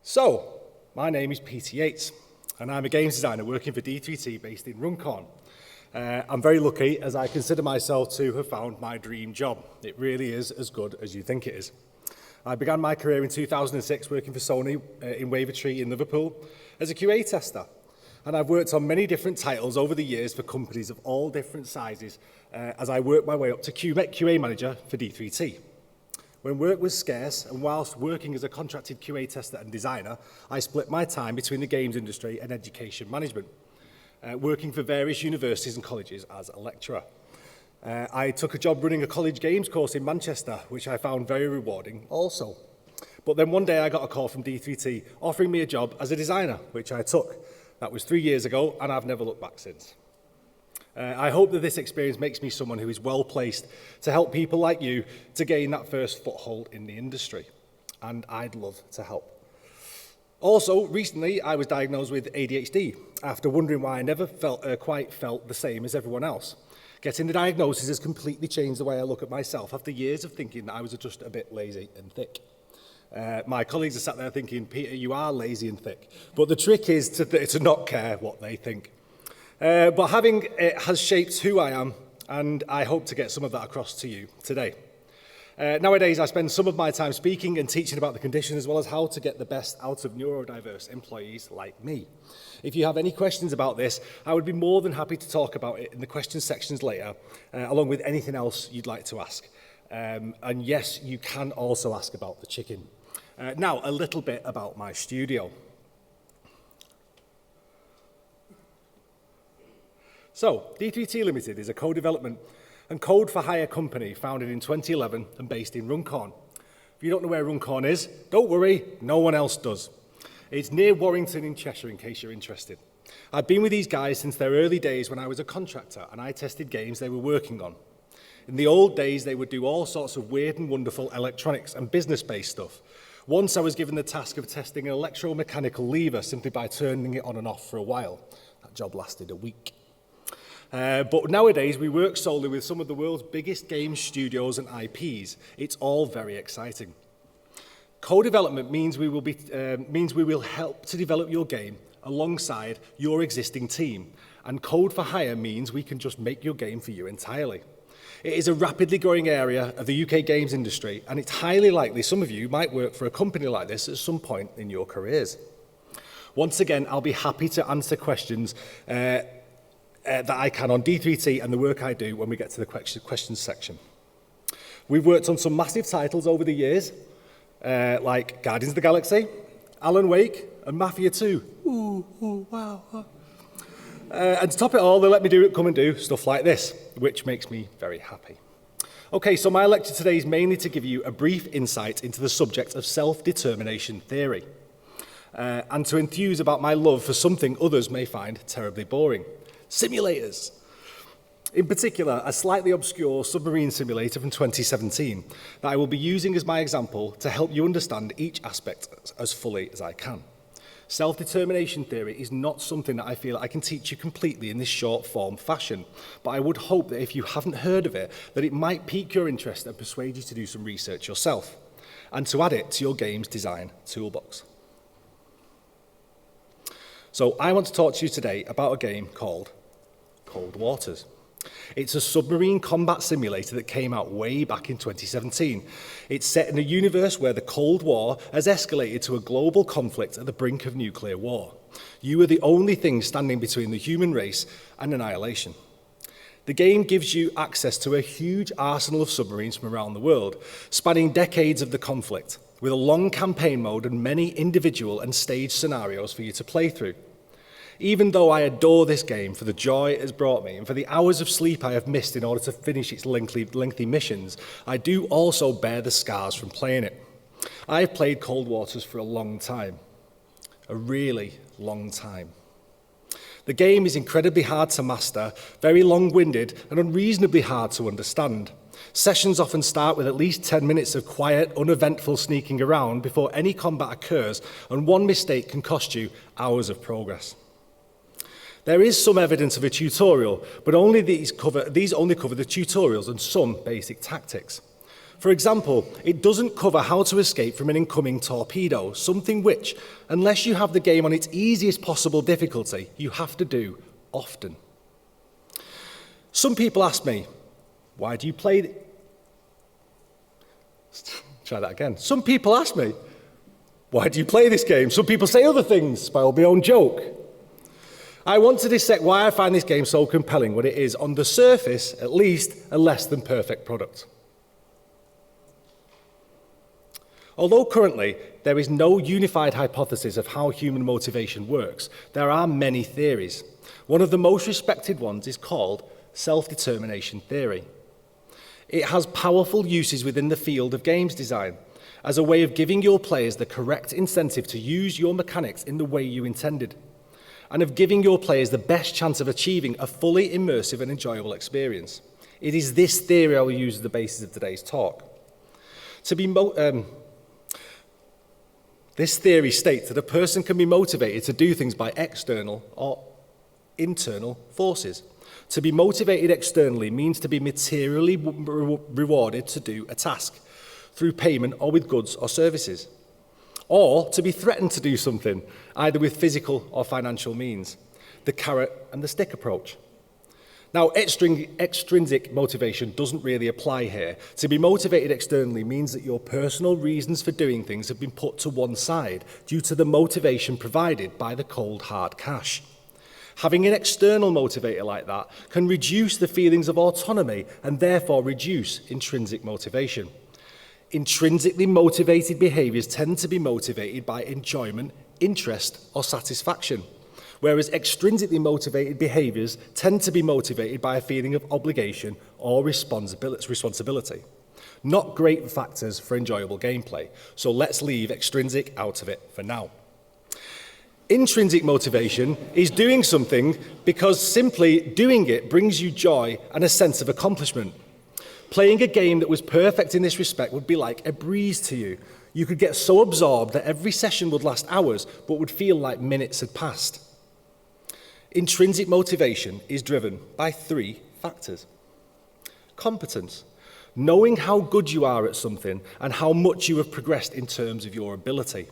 So, my name is Peter Yates, and I'm a games designer working for D3T based in Runcorn. I'm very lucky as I consider myself to have found my dream job. It really is as good as you think it is. I began my career in 2006 working for Sony in Wavertree in Liverpool as a QA tester. And I've worked on many different titles over the years for companies of all different sizes as I worked my way up to QA manager for D3T. When work was scarce, and whilst working as a contracted QA tester and designer, I split my time between the games industry and education management, working for various universities and colleges as a lecturer. I took a job running a college games course in Manchester, which I found very rewarding also. But then one day I got a call from D3T offering me a job as a designer, which I took. That was 3 years ago, and I've never looked back since. I hope that this experience makes me someone who is well placed to help people like you to gain that first foothold in the industry. And I'd love to help. Also, recently I was diagnosed with ADHD after wondering why I never quite felt the same as everyone else. Getting the diagnosis has completely changed the way I look at myself after years of thinking that I was just a bit lazy and thick. My colleagues are sat there thinking, Peter, you are lazy and thick. But the trick is to not care what they think. But having it has shaped who I am, and I hope to get some of that across to you today. Nowadays, I spend some of my time speaking and teaching about the condition as well as how to get the best out of neurodiverse employees like me. If you have any questions about this, I would be more than happy to talk about it in the question sections later, along with anything else you'd like to ask. And yes, you can also ask about the chicken. Now, a little bit about my studio. So, D3T Limited is a co-development and code for hire company founded in 2011 and based in Runcorn. If you don't know where Runcorn is, don't worry, no one else does. It's near Warrington in Cheshire, in case you're interested. I've been with these guys since their early days when I was a contractor and I tested games they were working on. In the old days, they would do all sorts of weird and wonderful electronics and business-based stuff. Once I was given the task of testing an electromechanical lever simply by turning it on and off for a while. That job lasted a week. But nowadays, we work solely with some of the world's biggest game studios and IPs. It's all very exciting. Co-development means we will help to develop your game alongside your existing team. And code for hire means we can just make your game for you entirely. It is a rapidly growing area of the UK games industry, and it's highly likely some of you might work for a company like this at some point in your careers. Once again, I'll be happy to answer questions that I can on D3T and the work I do when we get to the questions section. We've worked on some massive titles over the years, like Guardians of the Galaxy, Alan Wake, and Mafia 2. Wow. And to top it all, they let me come and do stuff like this, which makes me very happy. Okay, so my lecture today is mainly to give you a brief insight into the subject of self-determination theory, and to enthuse about my love for something others may find terribly boring. Simulators. In particular, a slightly obscure submarine simulator from 2017 that I will be using as my example to help you understand each aspect as fully as I can. Self-determination theory is not something that I feel I can teach you completely in this short form fashion, but I would hope that if you haven't heard of it, that it might pique your interest and persuade you to do some research yourself, and to add it to your games design toolbox. So I want to talk to you today about a game called Cold Waters. It's a submarine combat simulator that came out way back in 2017. It's set in a universe where the Cold War has escalated to a global conflict at the brink of nuclear war. You are the only thing standing between the human race and annihilation. The game gives you access to a huge arsenal of submarines from around the world, spanning decades of the conflict, with a long campaign mode and many individual and staged scenarios for you to play through. Even though I adore this game for the joy it has brought me and for the hours of sleep I have missed in order to finish its lengthy missions, I do also bear the scars from playing it. I've played Cold Waters for a long time, a really long time. The game is incredibly hard to master, very long-winded and unreasonably hard to understand. Sessions often start with at least 10 minutes of quiet, uneventful sneaking around before any combat occurs, and one mistake can cost you hours of progress. There is some evidence of a tutorial, but these only cover the tutorials and some basic tactics. For example, it doesn't cover how to escape from an incoming torpedo, something which, unless you have the game on its easiest possible difficulty, you have to do often. Some people ask me, why do you play... Try that again. Some people ask me, why do you play this game? Some people say other things by my own joke. I want to dissect why I find this game so compelling when it is, on the surface, at least, a less than perfect product. Although currently there is no unified hypothesis of how human motivation works, there are many theories. One of the most respected ones is called self-determination theory. It has powerful uses within the field of games design as a way of giving your players the correct incentive to use your mechanics in the way you intended, and of giving your players the best chance of achieving a fully immersive and enjoyable experience. It is this theory I will use as the basis of today's talk. This theory states that a person can be motivated to do things by external or internal forces. To be motivated externally means to be materially rewarded to do a task through payment or with goods or services, or to be threatened to do something, either with physical or financial means, the carrot and the stick approach. Now, extrinsic motivation doesn't really apply here. To be motivated externally means that your personal reasons for doing things have been put to one side due to the motivation provided by the cold, hard cash. Having an external motivator like that can reduce the feelings of autonomy and therefore reduce intrinsic motivation. Intrinsically motivated behaviours tend to be motivated by enjoyment, interest, or satisfaction, whereas extrinsically motivated behaviours tend to be motivated by a feeling of obligation or responsibility. Not great factors for enjoyable gameplay, so let's leave extrinsic out of it for now. Intrinsic motivation is doing something because simply doing it brings you joy and a sense of accomplishment. Playing a game that was perfect in this respect would be like a breeze to you. You could get so absorbed that every session would last hours but would feel like minutes had passed. Intrinsic motivation is driven by 3 factors. Competence, knowing how good you are at something and how much you have progressed in terms of your ability.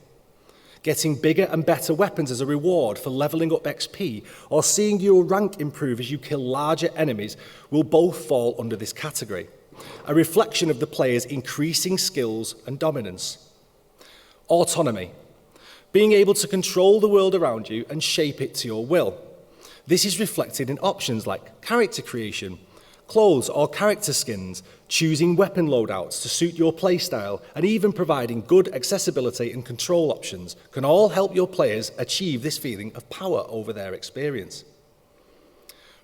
Getting bigger and better weapons as a reward for levelling up XP, or seeing your rank improve as you kill larger enemies will both fall under this category, a reflection of the player's increasing skills and dominance. Autonomy, being able to control the world around you and shape it to your will. This is reflected in options like character creation, clothes or character skins, choosing weapon loadouts to suit your playstyle, and even providing good accessibility and control options can all help your players achieve this feeling of power over their experience.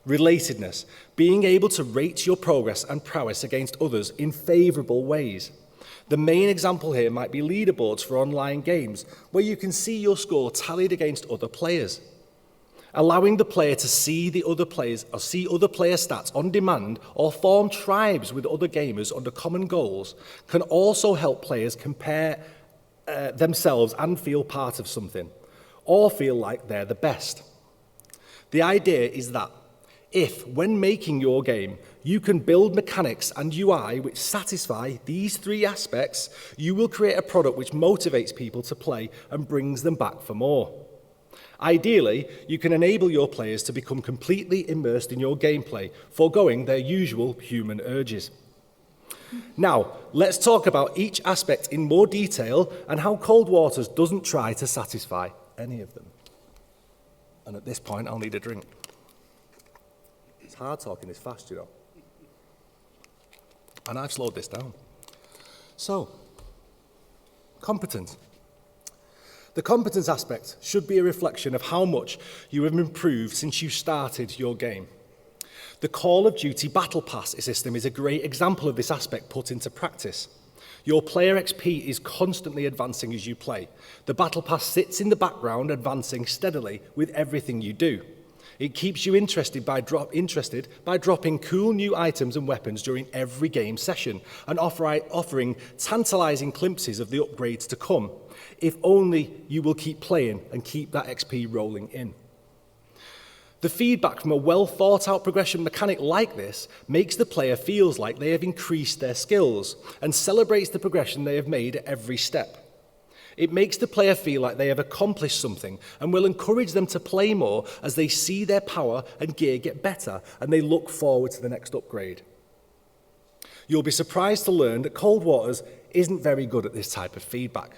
Relatedness, being able to rate your progress and prowess against others in favourable ways. The main example here might be leaderboards for online games, where you can see your score tallied against other players. Allowing the player to see the other players or see other player stats on demand or form tribes with other gamers under common goals can also help players compare themselves and feel part of something, or feel like they're the best. The idea is that if, when making your game, you can build mechanics and UI which satisfy these 3 aspects, you will create a product which motivates people to play and brings them back for more. Ideally, you can enable your players to become completely immersed in your gameplay, foregoing their usual human urges. Now, let's talk about each aspect in more detail and how Cold Waters doesn't try to satisfy any of them. And at this point, I'll need a drink. It's hard talking this fast, you know. And I've slowed this down. So, competence. The competence aspect should be a reflection of how much you have improved since you started your game. The Call of Duty Battle Pass system is a great example of this aspect put into practice. Your player XP is constantly advancing as you play. The Battle Pass sits in the background, advancing steadily with everything you do. It keeps you interested by dropping cool new items and weapons during every game session and offering tantalizing glimpses of the upgrades to come, if only you will keep playing and keep that XP rolling in. The feedback from a well-thought-out progression mechanic like this makes the player feel like they have increased their skills and celebrates the progression they have made at every step. It makes the player feel like they have accomplished something and will encourage them to play more as they see their power and gear get better and they look forward to the next upgrade. You'll be surprised to learn that Cold Waters isn't very good at this type of feedback.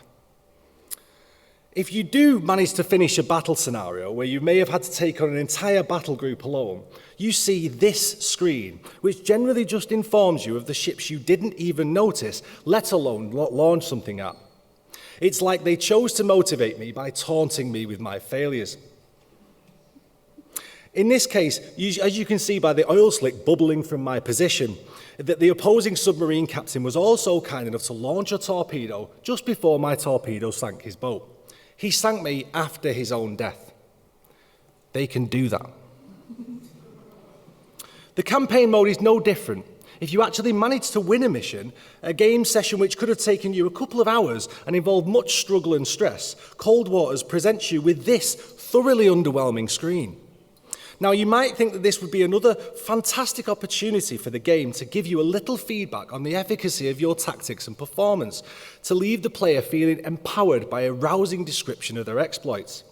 If you do manage to finish a battle scenario where you may have had to take on an entire battle group alone, you see this screen, which generally just informs you of the ships you didn't even notice, let alone launch something at. It's like they chose to motivate me by taunting me with my failures. In this case, as you can see by the oil slick bubbling from my position, that the opposing submarine captain was also kind enough to launch a torpedo just before my torpedo sank his boat. He sank me after his own death. They can do that. The campaign mode is no different. If you actually manage to win a mission, a game session which could have taken you a couple of hours and involved much struggle and stress, Cold Waters presents you with this thoroughly underwhelming screen. Now, you might think that this would be another fantastic opportunity for the game to give you a little feedback on the efficacy of your tactics and performance, to leave the player feeling empowered by a rousing description of their exploits.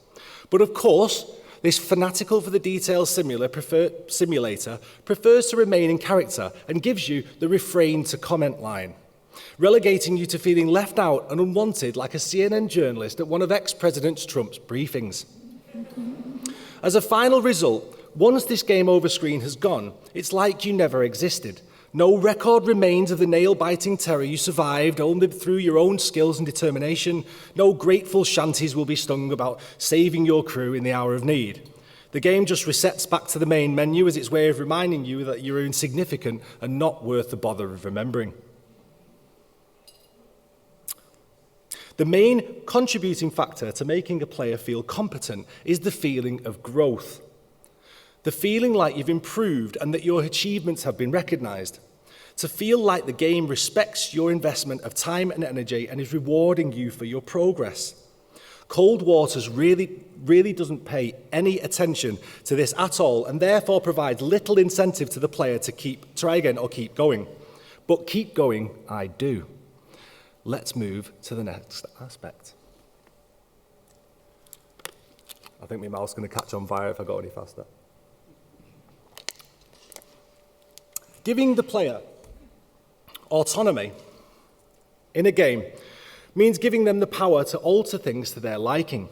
But of course, this fanatical for the details simulator prefers to remain in character and gives you the refrain to comment line, relegating you to feeling left out and unwanted like a CNN journalist at one of ex-President Trump's briefings. As a final result, once this game over screen has gone, it's like you never existed. No record remains of the nail-biting terror you survived only through your own skills and determination. No grateful shanties will be sung about saving your crew in the hour of need. The game just resets back to the main menu as its way of reminding you that you're insignificant and not worth the bother of remembering. The main contributing factor to making a player feel competent is the feeling of growth. The feeling like you've improved and that your achievements have been recognized. To feel like the game respects your investment of time and energy and is rewarding you for your progress. Cold Waters really doesn't pay any attention to this at all and therefore provides little incentive to the player to try again or keep going. But keep going, I do. Let's move to the next aspect. I think my mouse is going to catch on fire if I go any faster. Giving the player autonomy in a game means giving them the power to alter things to their liking,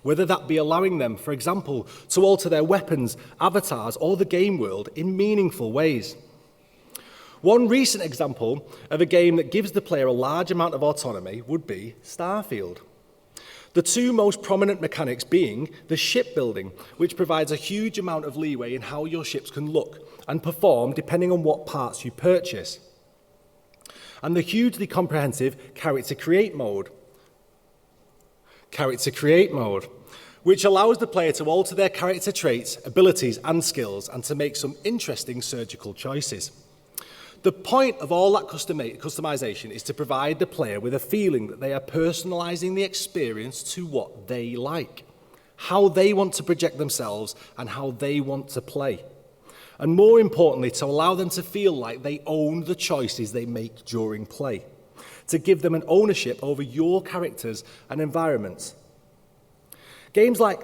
whether that be allowing them, for example, to alter their weapons, avatars, or the game world in meaningful ways. One recent example of a game that gives the player a large amount of autonomy would be Starfield. The two most prominent mechanics being the shipbuilding, which provides a huge amount of leeway in how your ships can look and perform depending on what parts you purchase, and the hugely comprehensive Character Create mode, which allows the player to alter their character traits, abilities, and skills, and to make some interesting surgical choices. The point of all that customization is to provide the player with a feeling that they are personalizing the experience to what they like, how they want to project themselves, and how they want to play. And more importantly, to allow them to feel like they own the choices they make during play, to give them an ownership over your characters and environments. Games like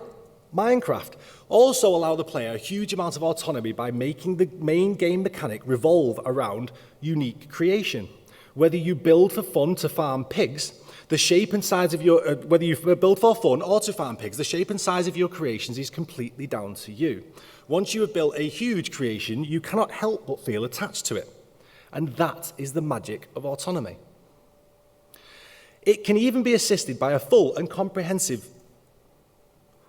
Minecraft also allow the player a huge amount of autonomy by making the main game mechanic revolve around unique creation. Whether you build for fun to farm pigs, the shape and size of your whether you build for fun or to farm pigs, the shape and size of your creations is completely down to you. Once you have built a huge creation, you cannot help but feel attached to it. And that is the magic of autonomy. It can even be assisted by a full and comprehensive.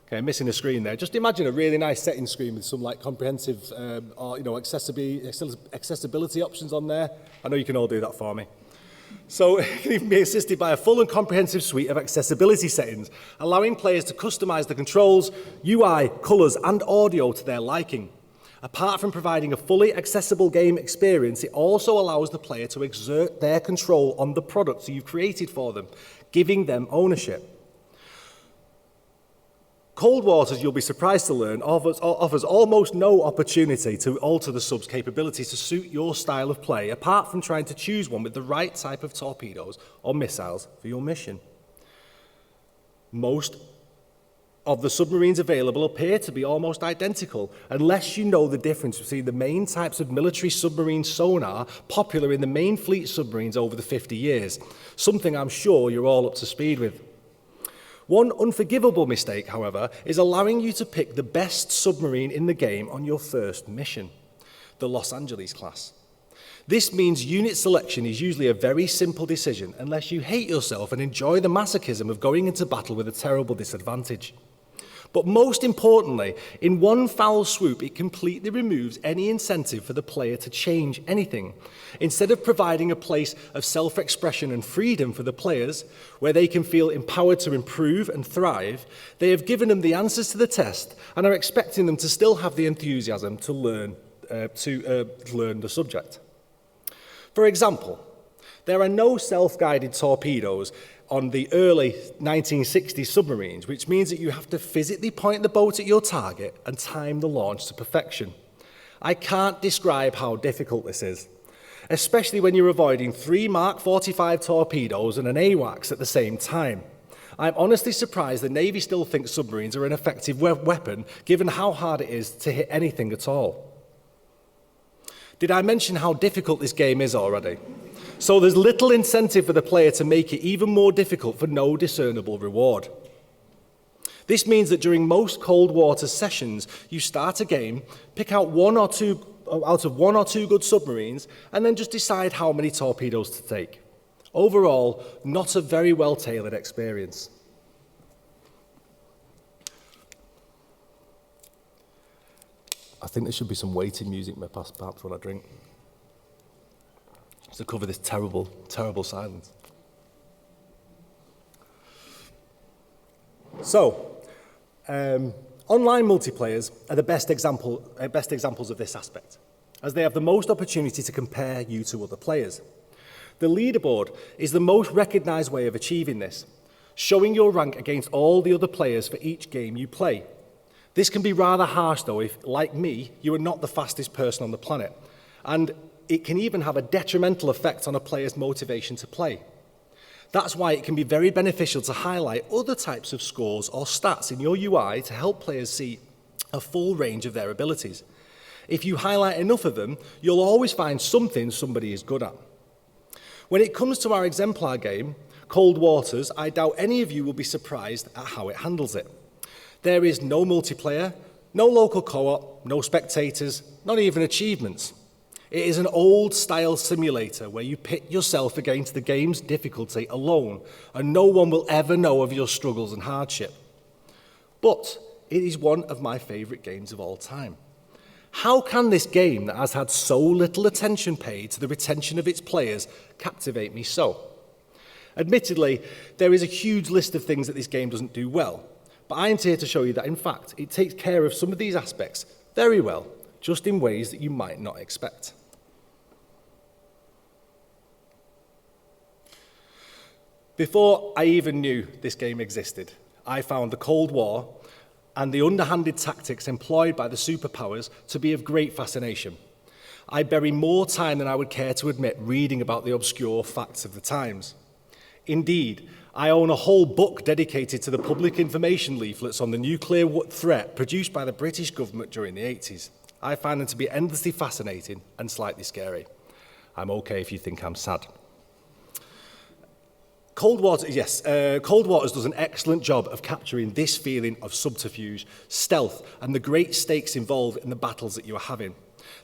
Okay, I'm missing a screen there. Just imagine a really nice setting screen with some like comprehensive accessibility options on there. I know you can all do that for me. So it can even be assisted by a full and comprehensive suite of accessibility settings, allowing players to customize the controls, UI, colors, and audio to their liking. Apart from providing a fully accessible game experience, it also allows the player to exert their control on the products you've created for them, giving them ownership. Cold Waters, you'll be surprised to learn, offers almost no opportunity to alter the sub's capability to suit your style of play, apart from trying to choose one with the right type of torpedoes or missiles for your mission. Most of the submarines available appear to be almost identical, unless you know the difference between the main types of military submarine sonar popular in the main fleet submarines over the 50 years, something I'm sure you're all up to speed with. One unforgivable mistake, however, is allowing you to pick the best submarine in the game on your first mission, the Los Angeles class. This means unit selection is usually a very simple decision unless you hate yourself and enjoy the masochism of going into battle with a terrible disadvantage. But most importantly, in one foul swoop, it completely removes any incentive for the player to change anything. Instead of providing a place of self-expression and freedom for the players, where they can feel empowered to improve and thrive, they have given them the answers to the test and are expecting them to still have the enthusiasm to learn the subject. For example, there are no self-guided torpedoes on the early 1960s submarines, which means that you have to physically point the boat at your target and time the launch to perfection. I can't describe how difficult this is, especially when you're avoiding 3 Mark 45 torpedoes and an AWACS at the same time. I'm honestly surprised the Navy still thinks submarines are an effective weapon, given how hard it is to hit anything at all. Did I mention how difficult this game is already? So there's little incentive for the player to make it even more difficult for no discernible reward. This means that during most cold water sessions, you start a game, pick out one or two good submarines, and then just decide how many torpedoes to take. Overall, not a very well-tailored experience. I think there should be some waiting music perhaps when I drink, to cover this terrible, terrible silence. So, online multiplayers are the best examples of this aspect, as they have the most opportunity to compare you to other players. The leaderboard is the most recognised way of achieving this, showing your rank against all the other players for each game you play. This can be rather harsh, though, if, like me, you are not the fastest person on the planet, and it can even have a detrimental effect on a player's motivation to play. That's why it can be very beneficial to highlight other types of scores or stats in your UI to help players see a full range of their abilities. If you highlight enough of them, you'll always find something somebody is good at. When it comes to our exemplar game, Cold Waters, I doubt any of you will be surprised at how it handles it. There is no multiplayer, no local co-op, no spectators, not even achievements. It is an old-style simulator where you pit yourself against the game's difficulty alone, and no one will ever know of your struggles and hardship. But it is one of my favourite games of all time. How can this game that has had so little attention paid to the retention of its players captivate me so? Admittedly, there is a huge list of things that this game doesn't do well, but I am here to show you that, in fact, it takes care of some of these aspects very well, just in ways that you might not expect. Before I even knew this game existed, I found the Cold War and the underhanded tactics employed by the superpowers to be of great fascination. I bury more time than I would care to admit reading about the obscure facts of the times. Indeed, I own a whole book dedicated to the public information leaflets on the nuclear threat produced by the British government during the 80s. I find them to be endlessly fascinating and slightly scary. I'm okay if you think I'm sad. Cold Waters does an excellent job of capturing this feeling of subterfuge, stealth, and the great stakes involved in the battles that you are having.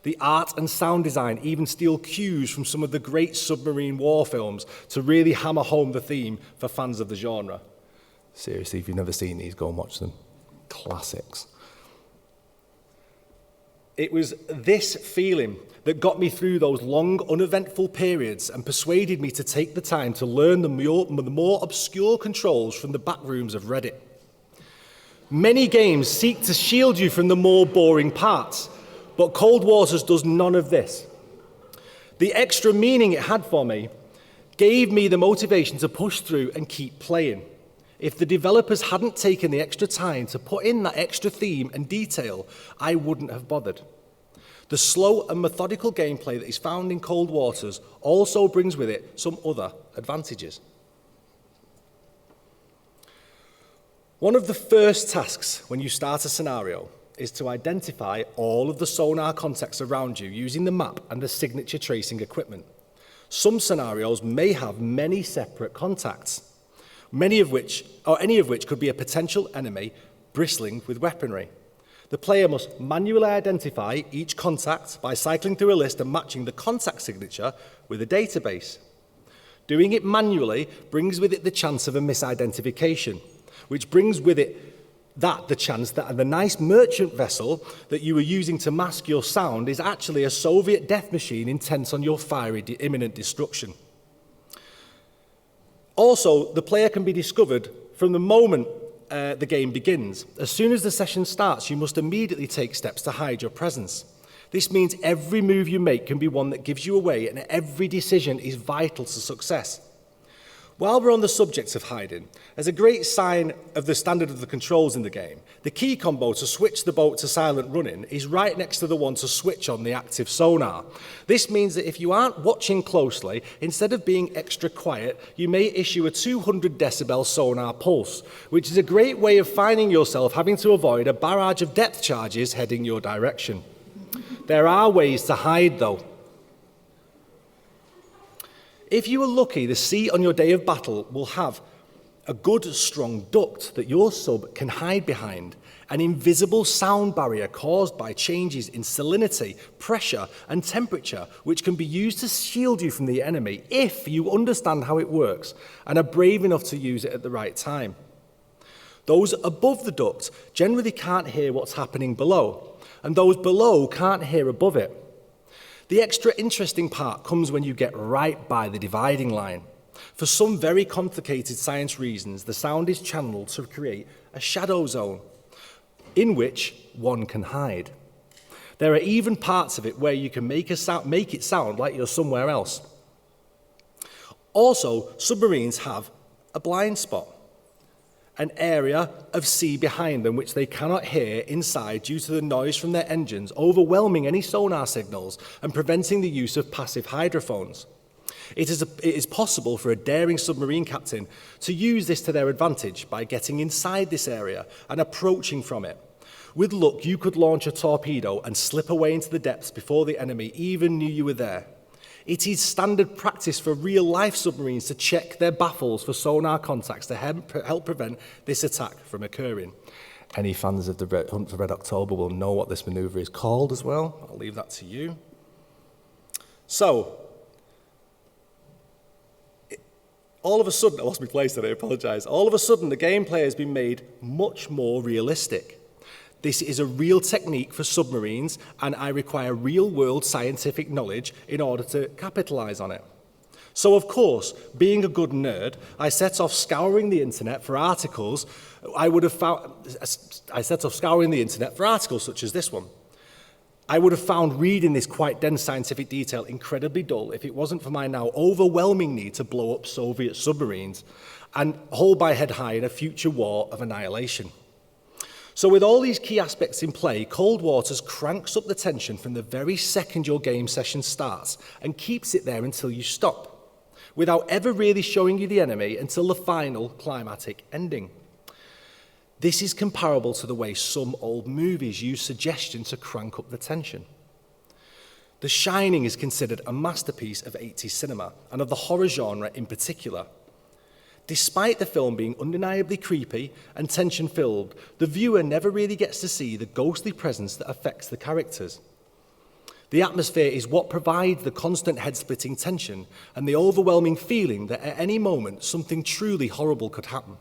The art and sound design even steal cues from some of the great submarine war films to really hammer home the theme for fans of the genre. Seriously, if you've never seen these, go and watch them. Classics. It was this feeling that got me through those long, uneventful periods and persuaded me to take the time to learn the more obscure controls from the back rooms of Reddit. Many games seek to shield you from the more boring parts, but Cold Waters does none of this. The extra meaning it had for me gave me the motivation to push through and keep playing. If the developers hadn't taken the extra time to put in that extra theme and detail, I wouldn't have bothered. The slow and methodical gameplay that is found in Cold Waters also brings with it some other advantages. One of the first tasks when you start a scenario is to identify all of the sonar contacts around you using the map and the signature tracing equipment. Some scenarios may have many separate contacts, any of which could be a potential enemy bristling with weaponry. The player must manually identify each contact by cycling through a list and matching the contact signature with a database. Doing it manually brings with it the chance of a misidentification, which brings with it the chance that the nice merchant vessel that you were using to mask your sound is actually a Soviet death machine intent on your fiery imminent destruction. Also, the player can be discovered from the moment the game begins. As soon as the session starts, you must immediately take steps to hide your presence. This means every move you make can be one that gives you away, and every decision is vital to success. While we're on the subject of hiding, as a great sign of the standard of the controls in the game, the key combo to switch the boat to silent running is right next to the one to switch on the active sonar. This means that if you aren't watching closely, instead of being extra quiet, you may issue a 200 decibel sonar pulse, which is a great way of finding yourself having to avoid a barrage of depth charges heading your direction. There are ways to hide though. If you are lucky, the sea on your day of battle will have a good, strong duct that your sub can hide behind, an invisible sound barrier caused by changes in salinity, pressure, and temperature, which can be used to shield you from the enemy if you understand how it works and are brave enough to use it at the right time. Those above the duct generally can't hear what's happening below, and those below can't hear above it. The extra interesting part comes when you get right by the dividing line. For some very complicated science reasons, the sound is channeled to create a shadow zone in which one can hide. There are even parts of it where you can make it sound like you're somewhere else. Also, submarines have a blind spot, an area of sea behind them which they cannot hear inside due to the noise from their engines overwhelming any sonar signals and preventing the use of passive hydrophones. It is possible for a daring submarine captain to use this to their advantage by getting inside this area and approaching from it. With luck, you could launch a torpedo and slip away into the depths before the enemy even knew you were there. It is standard practice for real-life submarines to check their baffles for sonar contacts to help prevent this attack from occurring. Any fans of the Hunt for Red October will know what this manoeuvre is called as well. I'll leave that to you. So, all of a sudden, I lost my place today, I apologise. All of a sudden, the gameplay has been made much more realistic. This is a real technique for submarines, and I require real-world scientific knowledge in order to capitalise on it. So, of course, being a good nerd, I set off scouring the internet for articles such as this one. I would have found reading this quite dense scientific detail incredibly dull if it wasn't for my now overwhelming need to blow up Soviet submarines and hold my head high in a future war of annihilation. So with all these key aspects in play, Cold Waters cranks up the tension from the very second your game session starts and keeps it there until you stop, without ever really showing you the enemy until the final climatic ending. This is comparable to the way some old movies use suggestion to crank up the tension. The Shining is considered a masterpiece of 80s cinema, and of the horror genre in particular. Despite the film being undeniably creepy and tension-filled, the viewer never really gets to see the ghostly presence that affects the characters. The atmosphere is what provides the constant head-splitting tension and the overwhelming feeling that at any moment something truly horrible could happen.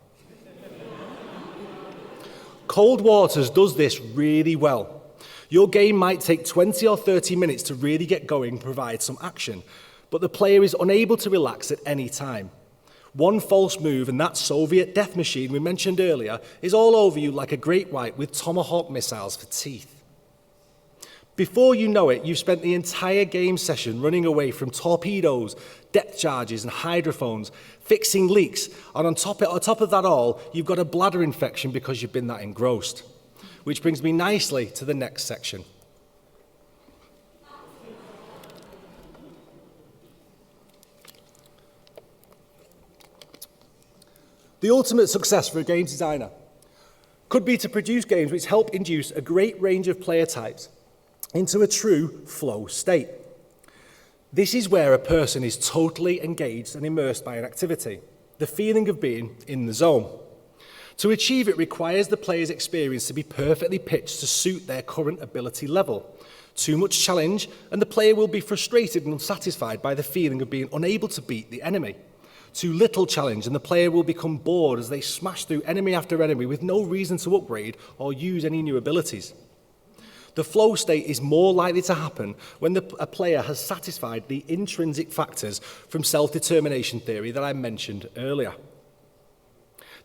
Cold Waters does this really well. Your game might take 20 or 30 minutes to really get going and provide some action, but the player is unable to relax at any time. One false move and that Soviet death machine we mentioned earlier is all over you like a great white with Tomahawk missiles for teeth. Before you know it, you've spent the entire game session running away from torpedoes, depth charges and hydrophones, fixing leaks, and on top of that all, you've got a bladder infection because you've been that engrossed. Which brings me nicely to the next section. The ultimate success for a game designer could be to produce games which help induce a great range of player types into a true flow state. This is where a person is totally engaged and immersed by an activity, the feeling of being in the zone. To achieve it requires the player's experience to be perfectly pitched to suit their current ability level. Too much challenge, and the player will be frustrated and unsatisfied by the feeling of being unable to beat the enemy. Too little challenge, and the player will become bored as they smash through enemy after enemy with no reason to upgrade or use any new abilities. The flow state is more likely to happen when a player has satisfied the intrinsic factors from self-determination theory that I mentioned earlier.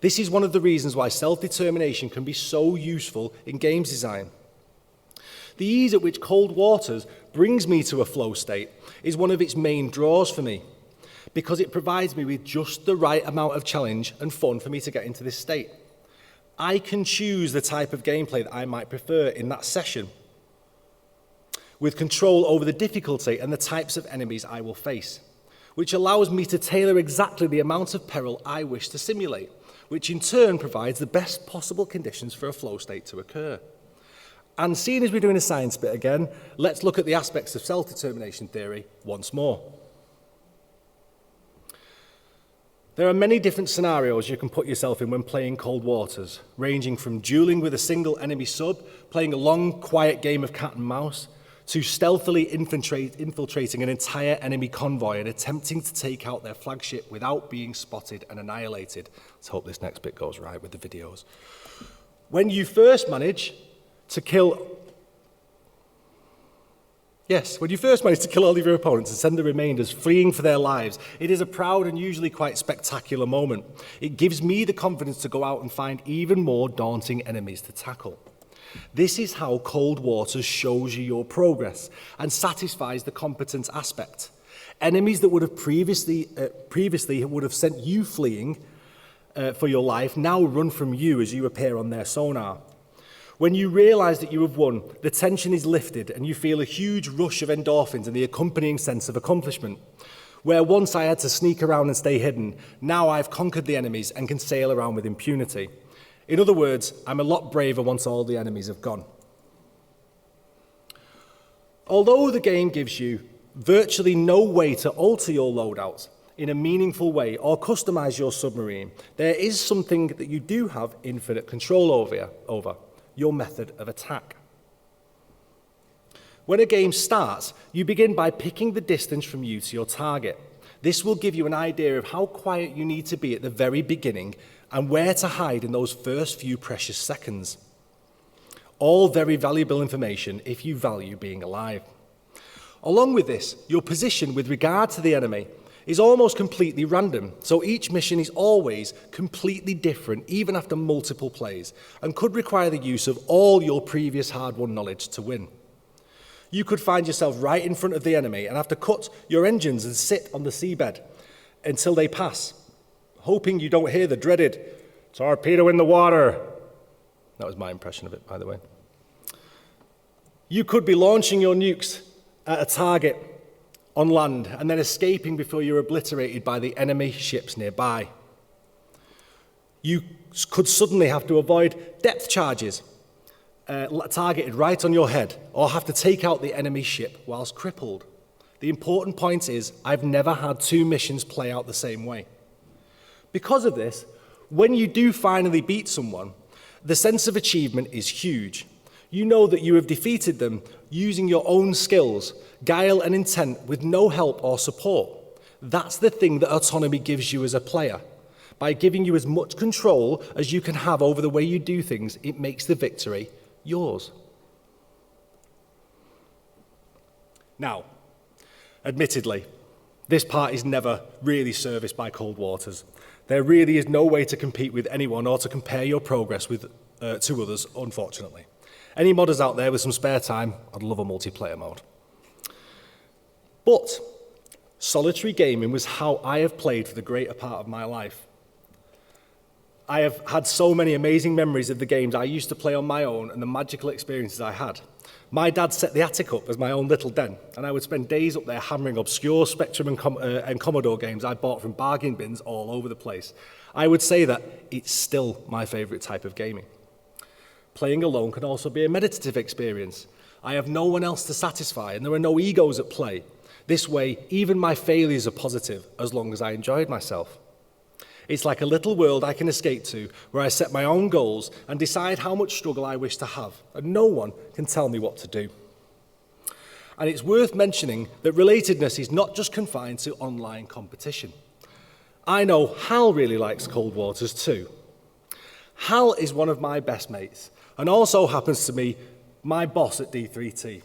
This is one of the reasons why self-determination can be so useful in games design. The ease at which Cold Waters brings me to a flow state is one of its main draws for me, because it provides me with just the right amount of challenge and fun for me to get into this state. I can choose the type of gameplay that I might prefer in that session, with control over the difficulty and the types of enemies I will face, which allows me to tailor exactly the amount of peril I wish to simulate, which in turn provides the best possible conditions for a flow state to occur. And seeing as we're doing a science bit again, let's look at the aspects of self-determination theory once more. There are many different scenarios you can put yourself in when playing Cold Waters, ranging from dueling with a single enemy sub, playing a long, quiet game of cat and mouse, to stealthily infiltrating an entire enemy convoy and attempting to take out their flagship without being spotted and annihilated. Let's hope this next bit goes right with the videos. When you first manage to kill all of your opponents and send the remainders fleeing for their lives, it is a proud and usually quite spectacular moment. It gives me the confidence to go out and find even more daunting enemies to tackle. This is how Cold Waters shows you your progress and satisfies the competence aspect. Enemies that would have previously would have sent you fleeing for your life now run from you as you appear on their sonar. When you realize that you have won, the tension is lifted and you feel a huge rush of endorphins and the accompanying sense of accomplishment. Where once I had to sneak around and stay hidden, now I've conquered the enemies and can sail around with impunity. In other words, I'm a lot braver once all the enemies have gone. Although the game gives you virtually no way to alter your loadouts in a meaningful way or customize your submarine, there is something that you do have infinite control over, your method of attack. When a game starts, you begin by picking the distance from you to your target. This will give you an idea of how quiet you need to be at the very beginning and where to hide in those first few precious seconds. All very valuable information if you value being alive. Along with this, your position with regard to the enemy is almost completely random, so each mission is always completely different, even after multiple plays, and could require the use of all your previous hard-won knowledge to win. You could find yourself right in front of the enemy and have to cut your engines and sit on the seabed until they pass, hoping you don't hear the dreaded torpedo in the water. That was my impression of it, by the way. You could be launching your nukes at a target on land and then escaping before you're obliterated by the enemy ships nearby. You could suddenly have to avoid depth charges targeted right on your head, or have to take out the enemy ship whilst crippled. The important point is, I've never had two missions play out the same way. Because of this, when you do finally beat someone, the sense of achievement is huge. You know that you have defeated them using your own skills, guile and intent with no help or support. That's the thing that autonomy gives you as a player. By giving you as much control as you can have over the way you do things, it makes the victory yours. Now, admittedly, this part is never really serviced by Cold Waters. There really is no way to compete with anyone or to compare your progress with to others, unfortunately. Any modders out there with some spare time, I'd love a multiplayer mode. But solitary gaming was how I have played for the greater part of my life. I have had so many amazing memories of the games I used to play on my own and the magical experiences I had. My dad set the attic up as my own little den, and I would spend days up there hammering obscure Spectrum and Commodore games I bought from bargain bins all over the place. I would say that it's still my favourite type of gaming. Playing alone can also be a meditative experience. I have no one else to satisfy, and there are no egos at play. This way, even my failures are positive, as long as I enjoyed myself. It's like a little world I can escape to, where I set my own goals and decide how much struggle I wish to have, and no one can tell me what to do. And it's worth mentioning that relatedness is not just confined to online competition. I know Hal really likes Cold Waters too. Hal is one of my best mates, and also happens to be my boss at D3T.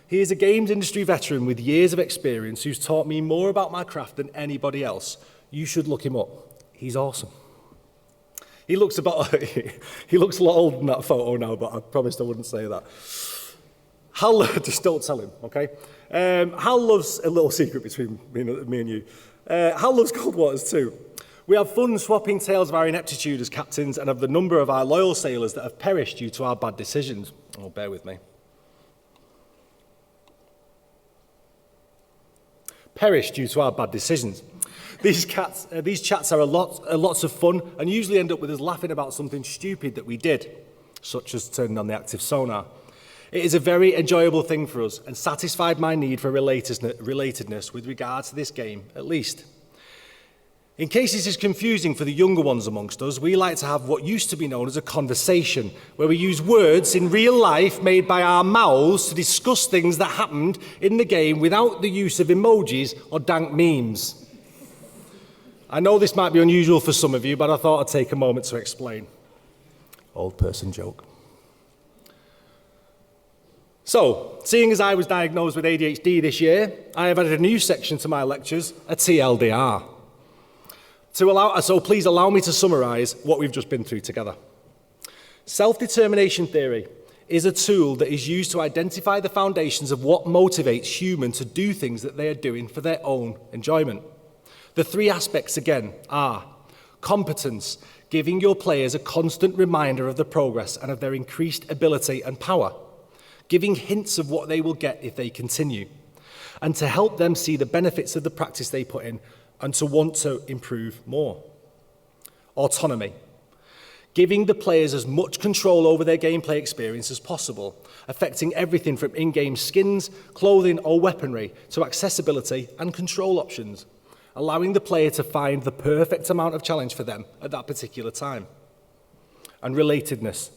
He is a games industry veteran with years of experience who's taught me more about my craft than anybody else. You should look him up. He's awesome. He looks a lot older than that photo now, but I promised I wouldn't say that. Hal, just don't tell him, okay? Hal loves a little secret between me and you. Hal loves Cold Waters too. We have fun swapping tales of our ineptitude as captains and of the number of our loyal sailors that have perished due to our bad decisions. Oh, bear with me. Perished due to our bad decisions. These chats are lots of fun and usually end up with us laughing about something stupid that we did, such as turning on the active sonar. It is a very enjoyable thing for us and satisfied my need for relatedness with regards to this game, at least. In case this is confusing for the younger ones amongst us, we like to have what used to be known as a conversation, where we use words in real life made by our mouths to discuss things that happened in the game without the use of emojis or dank memes. I know this might be unusual for some of you, but I thought I'd take a moment to explain. Old person joke. So, seeing as I was diagnosed with ADHD this year, I have added a new section to my lectures, a TLDR. So please allow me to summarise what we've just been through together. Self-determination theory is a tool that is used to identify the foundations of what motivates humans to do things that they are doing for their own enjoyment. The three aspects again are competence, giving your players a constant reminder of the progress and of their increased ability and power, giving hints of what they will get if they continue, and to help them see the benefits of the practice they put in and to want to improve more. Autonomy, giving the players as much control over their gameplay experience as possible, affecting everything from in-game skins, clothing or weaponry to accessibility and control options, allowing the player to find the perfect amount of challenge for them at that particular time. And relatedness,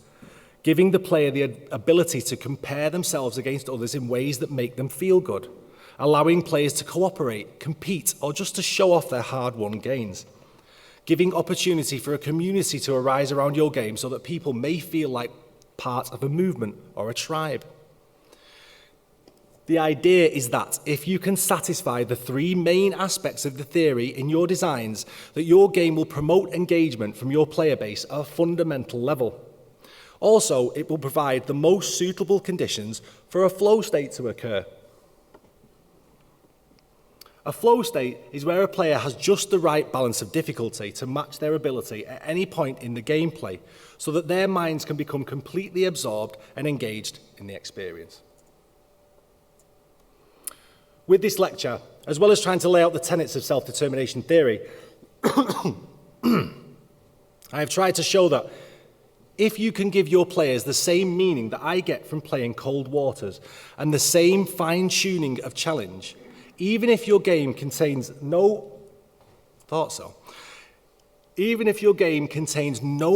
giving the player the ability to compare themselves against others in ways that make them feel good, allowing players to cooperate, compete, or just to show off their hard-won gains, giving opportunity for a community to arise around your game so that people may feel like part of a movement or a tribe. The idea is that if you can satisfy the three main aspects of the theory in your designs, that your game will promote engagement from your player base at a fundamental level. Also, it will provide the most suitable conditions for a flow state to occur. A flow state is where a player has just the right balance of difficulty to match their ability at any point in the gameplay, so that their minds can become completely absorbed and engaged in the experience. With this lecture, as well as trying to lay out the tenets of self-determination theory, I have tried to show that if you can give your players the same meaning that I get from playing Cold Waters and the same fine-tuning of challenge, even if your game contains no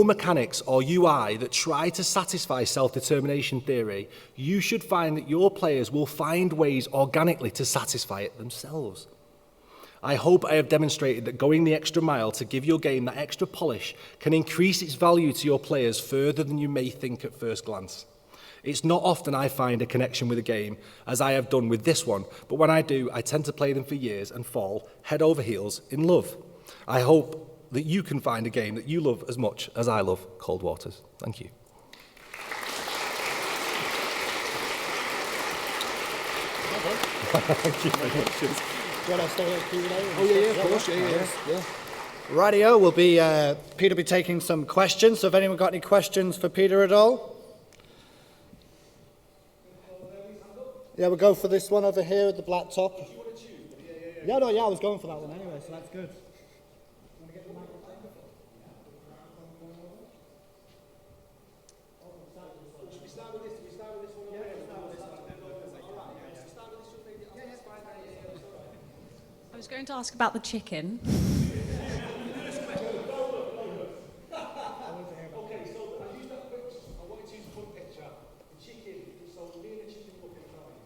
mechanics or UI that try to satisfy self-determination theory, you should find that your players will find ways organically to satisfy it themselves. I hope I have demonstrated that going the extra mile to give your game that extra polish can increase its value to your players further than you may think at first glance. It's not often I find a connection with a game, as I have done with this one, but when I do, I tend to play them for years and fall head over heels in love. I hope that you can find a game that you love as much as I love Cold Waters. Thank you. Thank you very much. Do you want to start with Q&A? Oh, yeah, of course, yeah. Rightio, Peter will be taking some questions. So have anyone got any questions for Peter at all? Yeah, we'll go for this one over here at the black top. Do you want to choose? Yeah, I was going for that one anyway, so that's good. Should we start with this? Do we start with this one? I was going to ask about the chicken. Okay, so I used that picture. I wanted to use a fun picture. The chicken, so me and the chicken looking at right?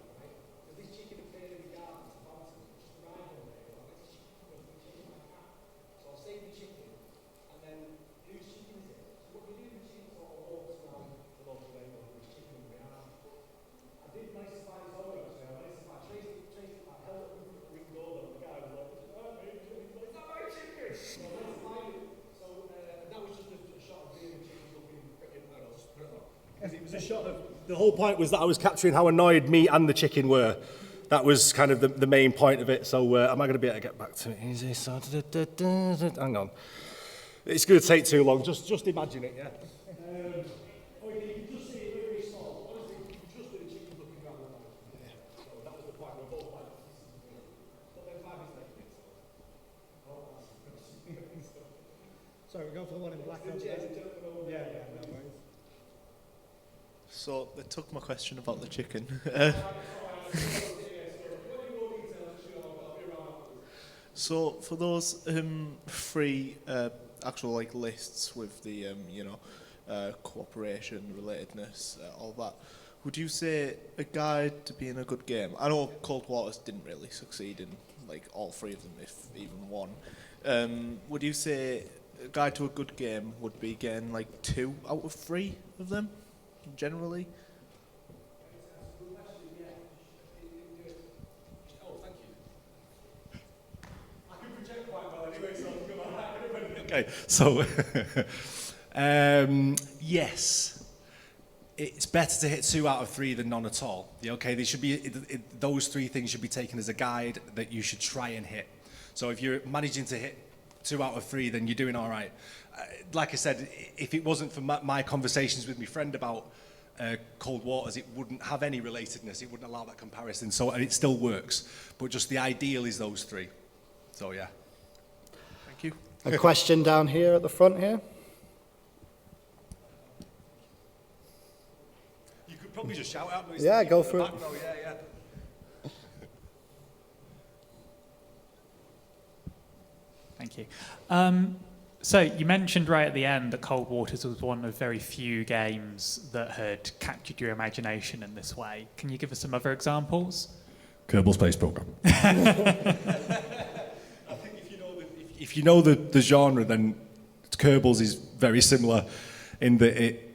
So this chicken had played in the garden, bouncing, just arrived one day. I went to chicken my cat. So I'll save the chicken, and then whose chicken is it? So what you do, the chicken sort of walks around the local neighbourhood with his chicken in the garden. I did manage to find his owner actually. I managed to find, traced it, I held up the window, and the guy was like, oh, mate, it's not my chicken! So I managed to find it. So that was just a shot of me and the chicken looking pretty, I don't know, just put it on. Because it was a shot of, the whole point was that I was capturing how annoyed me and the chicken were. That was kind of the main point of it. So am I going to be able to get back to it? Easy, so, hang on. It's going to take too long. Just imagine it, yeah. You can just see it very small. Honestly, you can just see the chicken looking around the house. So that was the point. We're both like, but then 5 is making it. Sorry, we'll go for the one in black. Yeah, no worries. So they took my question about the chicken. So for those free actual like lists with the cooperation, relatedness, all that, would you say a guide to being a good game? I know Cold Waters didn't really succeed in like all 3 of them, if even one. Would you say a guide to a good game would be getting like 2 out of 3 of them, generally? Okay, so yes, it's better to hit 2 out of 3 than none at all. Yeah, okay, they should be those 3 things should be taken as a guide that you should try and hit. So if you're managing to hit 2 out of 3, then you're doing all right. Like I said, if it wasn't for my conversations with my friend about Cold Waters, it wouldn't have any relatedness. It wouldn't allow that comparison. So and it still works, but just the ideal is those 3. So yeah. Thank you. A question down here at the front here. You could probably just shout out. Yeah, go for it. Yeah. Thank you. So you mentioned right at the end that Cold Waters was one of very few games that had captured your imagination in this way. Can you give us some other examples? Kerbal Space Program. If you know the genre, then Kerbals is very similar in that it.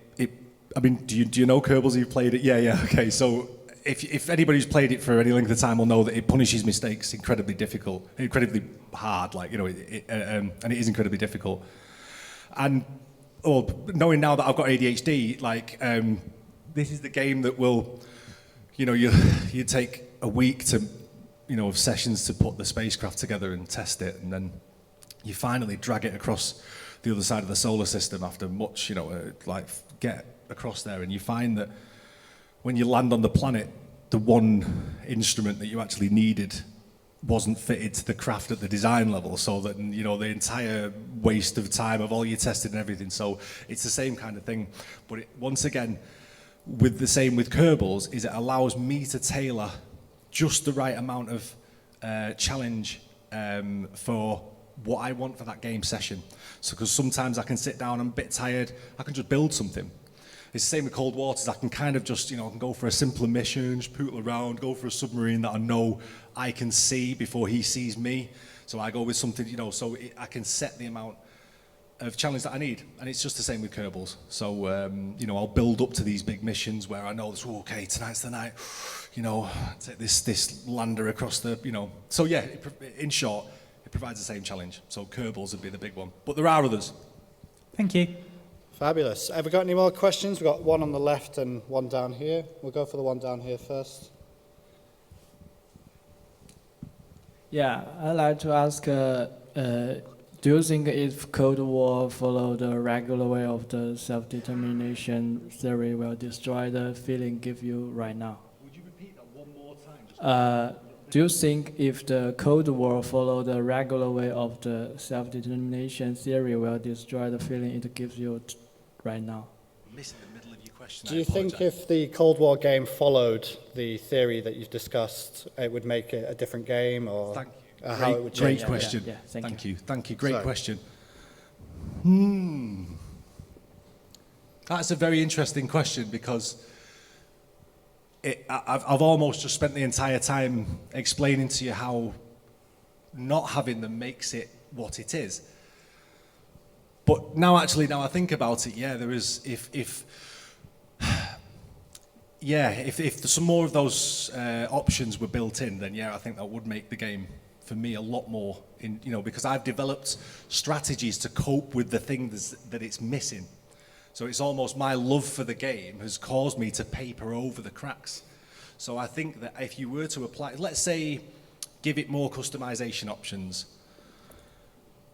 I mean, do you know Kerbals? You've played it? Yeah. Okay, so if anybody's played it for any length of time will know that it punishes mistakes incredibly hard. Like and it is incredibly difficult. And knowing now that I've got ADHD, this is the game that will, you take a week to, of sessions to put the spacecraft together and test it, and then you finally drag it across the other side of the solar system after much, get across there, and you find that when you land on the planet, the one instrument that you actually needed wasn't fitted to the craft at the design level, so that, the entire waste of time of all your testing and everything. So it's the same kind of thing. But once again, with Kerbals, is it allows me to tailor just the right amount of challenge for what I want for that game session. So because sometimes I can sit down, I'm a bit tired, I can just build something. It's the same with Cold Waters. I can kind of just, I can go for a simpler mission, just poodle around, go for a submarine that I know I can see before he sees me. So I go with something, I can set the amount of challenge that I need. And it's just the same with Kerbals. So, I'll build up to these big missions where I know, okay, tonight's the night, take this lander across the, So yeah, in short, it provides the same challenge. So Kerbals would be the big one. But there are others. Thank you. Fabulous. Have we got any more questions? We've got one on the left and one down here. We'll go for the one down here first. Yeah, I'd like to ask, do you think if Cold War follow the regular way of the self-determination theory will destroy the feeling give you right now? Would you repeat that one more time? Do you think if the Cold War follow the regular way of the self-determination theory will destroy the feeling it gives you right now? Missing the middle of your question. Do you think if the Cold War game followed the theory that you've discussed, it would make it a different game, or Thank you. how it would change? Great question. Yeah, Thank you. Thank you. Great Sorry. question. That's a very interesting question because I've almost just spent the entire time explaining to you how not having them makes it what it is. But now I think about it, yeah, there is, if some more of those options were built in, then yeah, I think that would make the game for me a lot more, because I've developed strategies to cope with the things that it's missing. So it's almost my love for the game has caused me to paper over the cracks. So I think that if you were to apply, let's say, give it more customization options.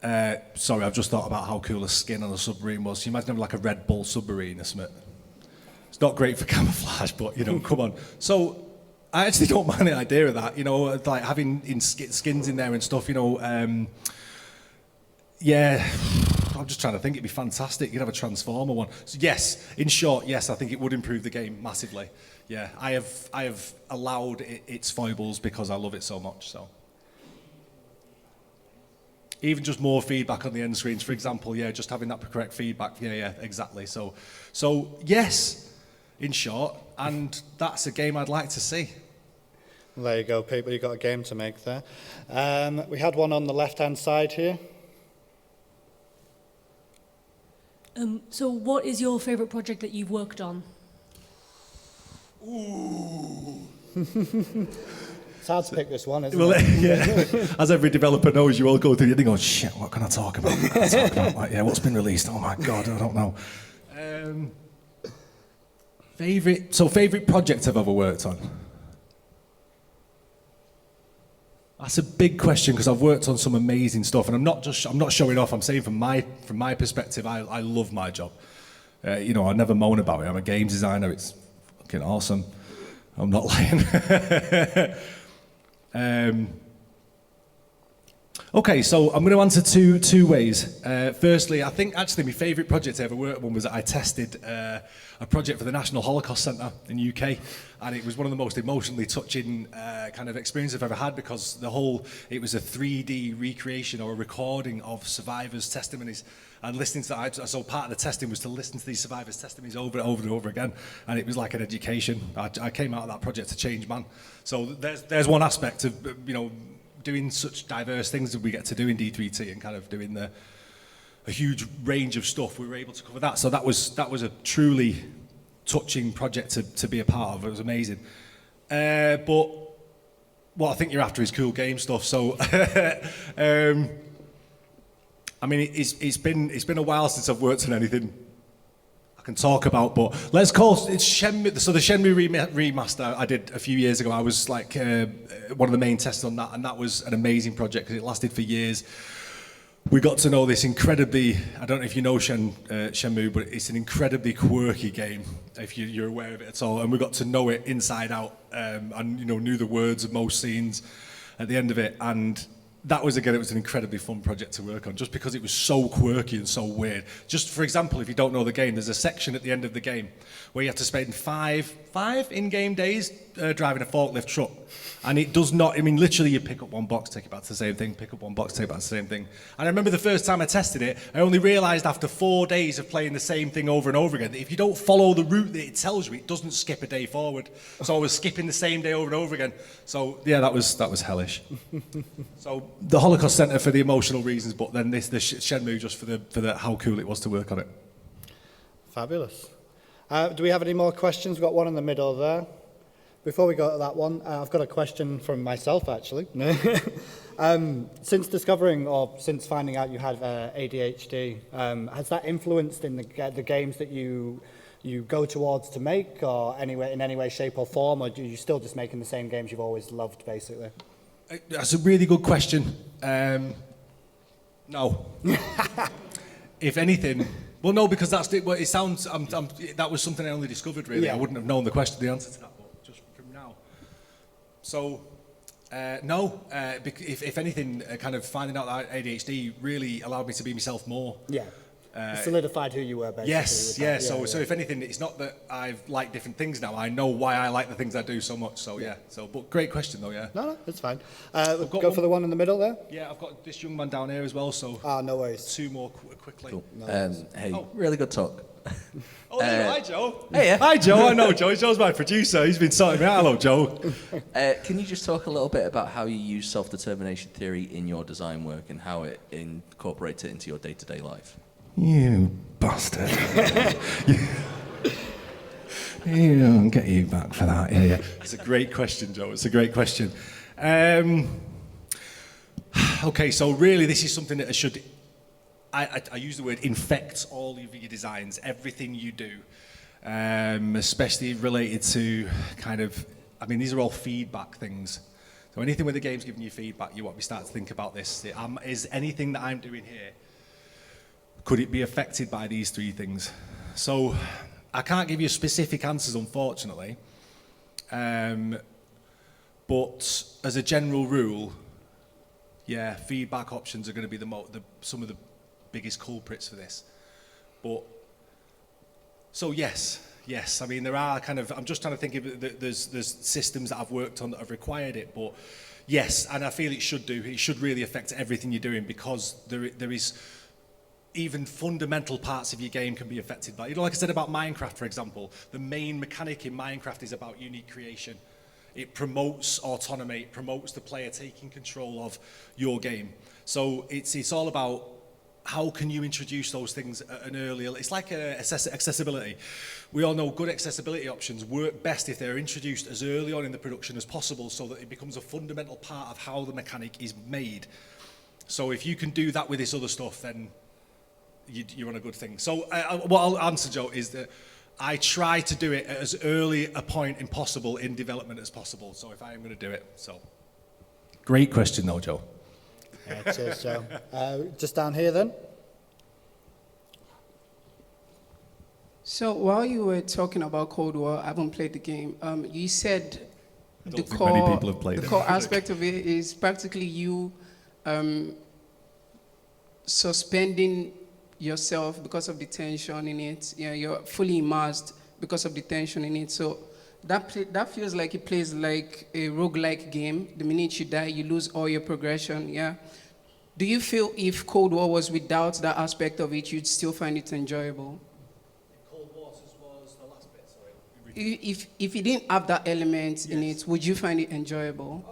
Sorry, I've just thought about how cool a skin on a submarine was. So you imagine having like a Red Bull submarine or something. It's not great for camouflage, but come on. So I actually don't mind the idea of that, like having skins in there and stuff, yeah, I'm just trying to think, it'd be fantastic. You'd have a Transformer one. So yes, in short, yes, I think it would improve the game massively. Yeah, I have allowed its foibles because I love it so much, so. Even just more feedback on the end screens, for example, yeah, just having that correct feedback, yeah, exactly. So yes, in short, and that's a game I'd like to see. Well, there you go, people. You've got a game to make there. We had one on the left-hand side here. So what is your favourite project that you've worked on? Ooh. It's hard to pick this one, isn't Well, it? yeah. As every developer knows, you all go through it and go, shit, what can I talk about? What's been released? Oh my God, I don't know. Favourite project I've ever worked on? That's a big question because I've worked on some amazing stuff, and I'm not showing off. I'm saying from my perspective, I love my job. I never moan about it. I'm a game designer. It's fucking awesome. I'm not lying. Okay, so I'm going to answer two ways. Firstly, I think actually my favourite project I ever worked on was that I tested a project for the National Holocaust Centre in the UK, and it was one of the most emotionally touching kind of experience I've ever had because it was a 3D recreation or a recording of survivors' testimonies, and listening to that. So part of the testing was to listen to these survivors' testimonies over and over and over again, and it was like an education. I came out of that project a changed man. So there's one aspect of doing such diverse things that we get to do in D3T and kind of doing a huge range of stuff. We were able to cover that. So that was a truly touching project to be a part of. It was amazing. But what I think you're after is cool game stuff. So, I mean, it's been a while since I've worked on anything I can talk about, but let's call it's Shenmue. So the Shenmue remaster I did a few years ago, I was like one of the main testers on that, and that was an amazing project because it lasted for years. We got to know this incredibly, I don't know if you know Shenmue, but it's an incredibly quirky game, if you're aware of it at all, and we got to know it inside out, and knew the words of most scenes at the end of it, and that was, again, it was an incredibly fun project to work on, just because it was so quirky and so weird. Just for example, if you don't know the game, there's a section at the end of the game where you have to spend five in-game days driving a forklift truck. And it does not, I mean, literally you pick up one box, take it back to the same thing, pick up one box, take it back to the same thing. And I remember the first time I tested it, I only realised after 4 days of playing the same thing over and over again, that if you don't follow the route that it tells you, it doesn't skip a day forward. So I was skipping the same day over and over again. So yeah, that was hellish. So the Holocaust Centre for the emotional reasons, but then the Shenmue just for the how cool it was to work on it. Fabulous. Do we have any more questions? We've got one in the middle there. Before we go to that one, I've got a question from myself, actually. Since discovering or since finding out you had ADHD, has that influenced in the games that you go towards to make, or in any way, shape or form, or are you still just making the same games you've always loved, basically? That's a really good question. No. If anything, well, no, because that's the, well, it sounds. That was something I only discovered. Really, Yeah. I wouldn't have known the answer to that, but just from now. So, no. If anything, kind of finding out that ADHD really allowed me to be myself more. Yeah. Solidified who you were, basically. Yes, with yeah. that. So if anything, it's not that I like different things now. I know why I like the things I do so much. So yeah. So, but great question though. Yeah. No, it's fine. got Go one- for the one in the middle there. Yeah, I've got this young man down here as well. So No worries. two more quickly. Cool. No. Hey, really good talk. Oh, hi Joe. Hey, yeah. Hi Joe. I know Joe. Joe's my producer. He's been sorting me out. Hello, Joe. Can you just talk a little bit about how you use self-determination theory in your design work and how it incorporates it into your day-to-day life? You bastard. I'll get you back for that. Yeah. It's a great question, Joe. It's a great question. Okay, so really this is something that should, I use the word infect all of your designs, everything you do, especially related to kind of, I mean, these are all feedback things. So anything where the game's giving you feedback, you want me to start to think about this. Is anything that I'm doing here, could it be affected by these three things? So I can't give you specific answers, unfortunately. But as a general rule, yeah, feedback options are going to be some of the biggest culprits for this. But so yes. I mean, there are kind of. I'm just trying to think of there's systems that I've worked on that have required it, but yes, and I feel it should do. It should really affect everything you're doing because there is. Even fundamental parts of your game can be affected by, like I said about Minecraft, for example, the main mechanic in Minecraft is about unique creation. It promotes autonomy, it promotes the player taking control of your game. So it's all about how can you introduce those things at an earlier, it's like accessibility. We all know good accessibility options work best if they're introduced as early on in the production as possible so that it becomes a fundamental part of how the mechanic is made. So if you can do that with this other stuff, then you're on a good thing. So what I'll answer, Joe, is that I try to do it at as early a point impossible in development as possible. So if I am going to do it, so. Great question though, Joe. Yeah, cheers, Joe. Just down here then. So while you were talking about Cold War, I haven't played the game. You said I don't think many people have played the it. core aspect of it is practically you suspending yourself because of the tension in it. Yeah, you're fully immersed because of the tension in it. So that feels like it plays like a roguelike game. The minute you die, you lose all your progression. Yeah. Do you feel if Cold War was without that aspect of it, you'd still find it enjoyable? Cold Waters was the last bit, sorry. If you didn't have that element in it, would you find it enjoyable?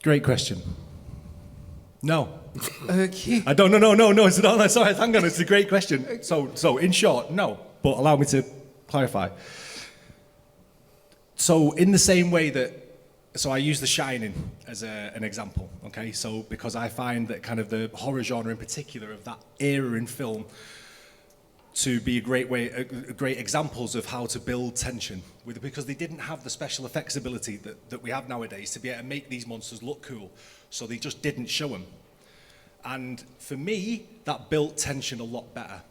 Great question. No. Okay. I don't. No. It's not. Sorry, hang on. It's a great question. So in short, no. But allow me to clarify. So in the same way that, so I use The Shining as an example. Okay. So because I find that kind of the horror genre in particular of that era in film to be a great examples of how to build tension because they didn't have the special effects ability that we have nowadays to be able to make these monsters look cool. So they just didn't show them. And for me, that built tension a lot better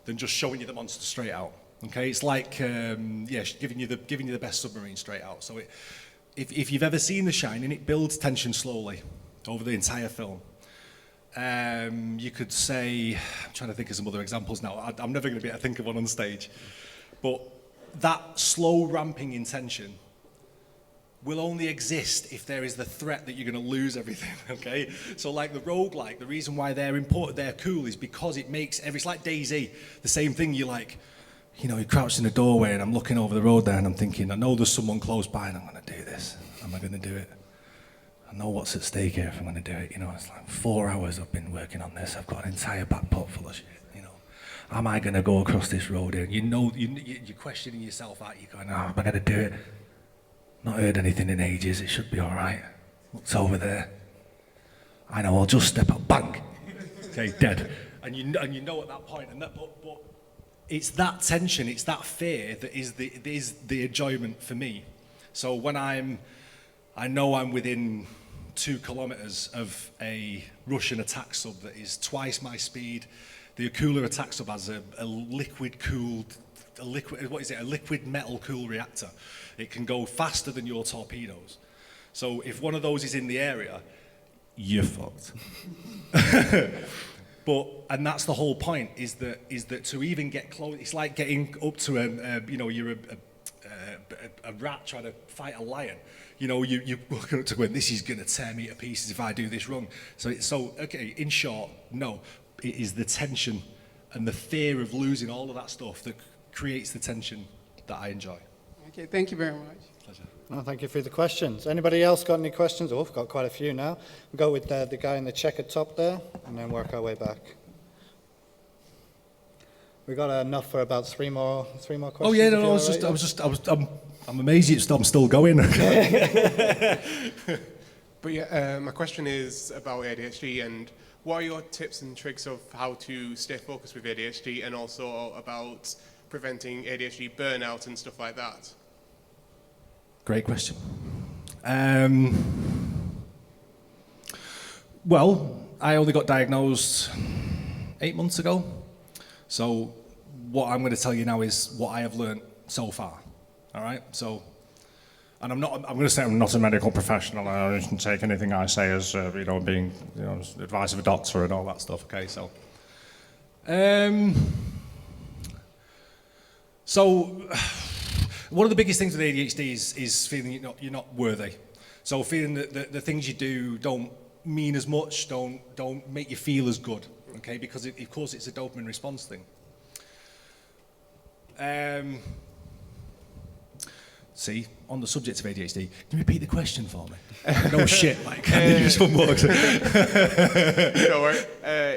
than just showing you the monster straight out. Okay, it's like giving you the best submarine straight out. So if you've ever seen The Shining, it builds tension slowly over the entire film. You could say, I'm trying to think of some other examples now. I'm never going to be able to think of one on stage, but that slow ramping in tension will only exist if there is the threat that you're going to lose everything, okay? So like the roguelike, the reason why they're cool is because it makes it's like DayZ, the same thing. You're crouched in a doorway and I'm looking over the road there and I'm thinking, I know there's someone close by and I'm going to do this. Am I going to do it? I know what's at stake here if I'm going to do it. It's like 4 hours I've been working on this. I've got an entire backpack full of shit, Am I going to go across this road here? You're questioning yourself out. You're going, am I going to do it? Not heard anything in ages, it should be all right. What's over there? I know, I'll just step up, bang. Okay, dead. And you know at that point, but it's that tension, it's that fear that is the enjoyment for me. So when I know I'm within 2 kilometers of a Russian attack sub that is twice my speed. The Akula attack sub has a liquid metal cooled reactor. It can go faster than your torpedoes. So if one of those is in the area, you're fucked. And that's the whole point, is that to even get close, it's like getting up to you're a rat trying to fight a lion. You're looking up to going, this is going to tear me to pieces if I do this wrong. Okay, in short, no, it is the tension and the fear of losing all of that stuff that creates the tension that I enjoy. Okay, thank you very much. Pleasure. Oh, thank you for the questions. Anybody else got any questions? Oh, I've got quite a few now. We'll go with the guy in the checkered top there, and then work our way back. We got enough for about three more questions. Oh yeah, no, I'm amazed I'm still going. But yeah, my question is about ADHD, and what are your tips and tricks of how to stay focused with ADHD, and also about preventing ADHD burnout and stuff like that? Great question. Well, I only got diagnosed 8 months ago. So what I'm going to tell you now is what I have learned so far. All right? So, and I'm going to say I'm not a medical professional. I shouldn't take anything I say as, being, advice of a doctor and all that stuff. Okay, so. One of the biggest things with ADHD is feeling you're not worthy. So feeling that the things you do don't mean as much, don't make you feel as good, okay? Because of course it's a dopamine response thing. See, on the subject of ADHD, can you repeat the question for me? No shit, like, can you just one more? Don't worry.